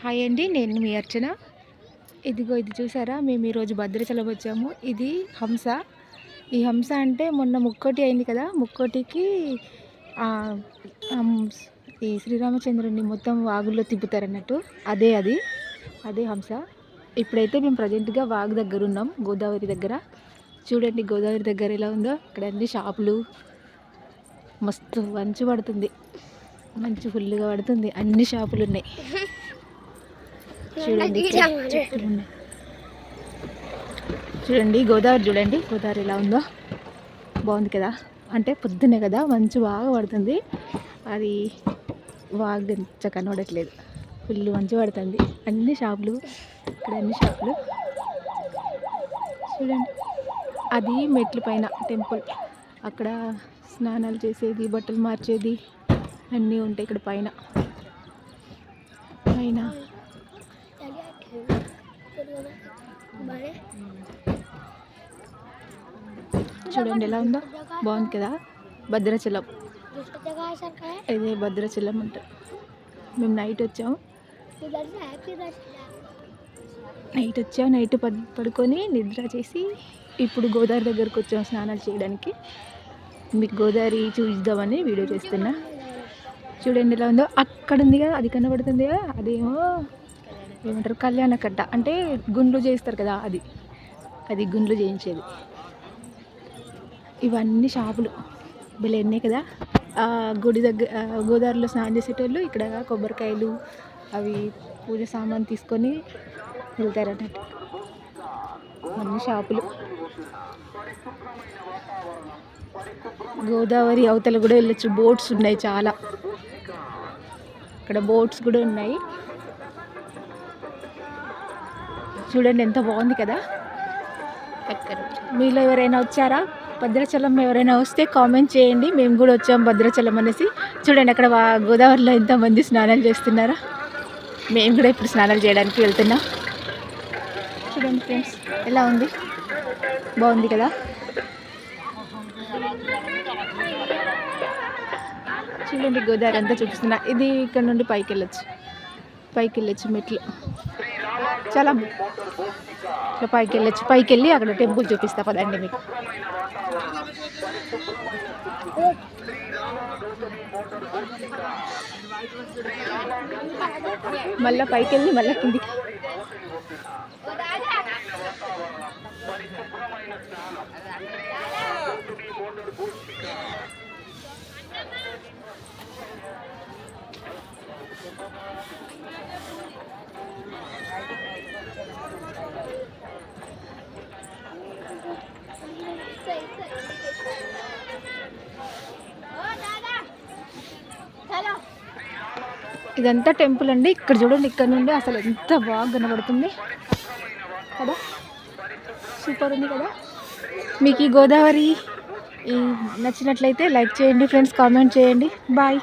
Hi అండి, నేను మీ అర్చన. ఇదిగో ఇది చూసారా, మేము ఈరోజు భద్రాచలం వచ్చాము. ఇది హంస. ఈ హంస అంటే మొన్న ముక్కోటి అయింది కదా, ముక్కోటికి ఈ శ్రీరామచంద్రుడిని మొత్తం వాగుల్లో తిప్పుతారన్నట్టు. అదే హంస. ఇప్పుడైతే మేము ప్రజెంట్గా వాగు దగ్గర ఉన్నాం, గోదావరి దగ్గర. చూడండి గోదావరి దగ్గర ఎలా ఉందో. ఇక్కడ అన్ని షాపులు, మస్తు మంచు పడుతుంది, మంచు ఫుల్గా పడుతుంది, అన్ని షాపులు ఉన్నాయి. చూడండి చూడండి గోదావరి, చూడండి గోదావరి ఎలా ఉందో. బాగుంది కదా, అంటే పొద్దునే కదా మంచు బాగా పడుతుంది. అది బాగా కనబడట్లేదు, ఫుల్ మంచు పడుతుంది. అన్ని షాపులు, ఇక్కడ అన్ని షాపులు చూడండి. అది మెట్ల పైన టెంపుల్, అక్కడ స్నానాలు చేసేది, బట్టలు మార్చేది అన్నీ ఉంటాయి ఇక్కడ పైన. చూడండి ఎలా ఉందో, బాగుంది కదా. భద్రాచలం, ఇదే భద్రాచలం అంటారు. మేము నైట్ వచ్చాము, నైట్ పడుకొని నిద్ర చేసి ఇప్పుడు గోదావరి దగ్గరకు వచ్చాము స్నానాలు చేయడానికి. మీకు గోదావరి చూద్దామని వీడియో చేస్తున్నా. చూడండి ఎలా ఉందో. అక్కడ ఉంది కదా, అది కనబడుతుంది కదా, అదేమో ఏమంటారు, కళ్యాణ కట్ట. అంటే గుండ్లు చేస్తారు కదా, అది గుండ్లు చేయించేది. ఇవన్నీ షాపులు భలే ఉన్నాయి కదా. గుడి దగ్గర గోదావరిలో స్నానం చేసేటోళ్ళు ఇక్కడ కొబ్బరికాయలు అవి పూజ సామాన్ తీసుకొని వెళ్తారు అన్నట్టు. అన్ని షాపులు. గోదావరి అవతల కూడా వెళ్ళొచ్చు, బోట్స్ ఉన్నాయి చాలా. ఇక్కడ బోట్స్ కూడా ఉన్నాయి. చూడండి ఎంత బాగుంది కదా. మీలో ఎవరైనా వచ్చారా భద్రాచలం? ఎవరైనా వస్తే కామెంట్ చేయండి, మేము కూడా వచ్చాం భద్రాచలం అనేసి. చూడండి అక్కడ గోదావరిలో ఎంతమంది స్నానాలు చేస్తున్నారా. మేము కూడా ఇప్పుడు స్నానాలు చేయడానికి వెళ్తున్నాం. చూడండి ఫ్రెండ్స్ ఎలా ఉంది, బాగుంది కదా. చూడండి గోదావరి అంతా చూపిస్తున్నా. ఇది ఇక్కడ నుండి పైకి వెళ్ళొచ్చు మెట్లు. చాలా ఇట్లా పైకి వెళ్ళి అక్కడ టెంపుల్ చూపిస్తా పదండి మీకు. మళ్ళీ పైకి వెళ్ళి మళ్ళీ కిందికి. ఇదంతా టెంపుల్ అండి. ఇక్కడ చూడండి, ఇక్కడ నుండి అసలు ఎంత బాగా కనబడుతుంది కదా, సూపర్ ఉంది కదా. మీకు ఈ గోదావరి నచ్చినట్లయితే లైక్ చేయండి ఫ్రెండ్స్, కామెంట్ చేయండి. బాయ్.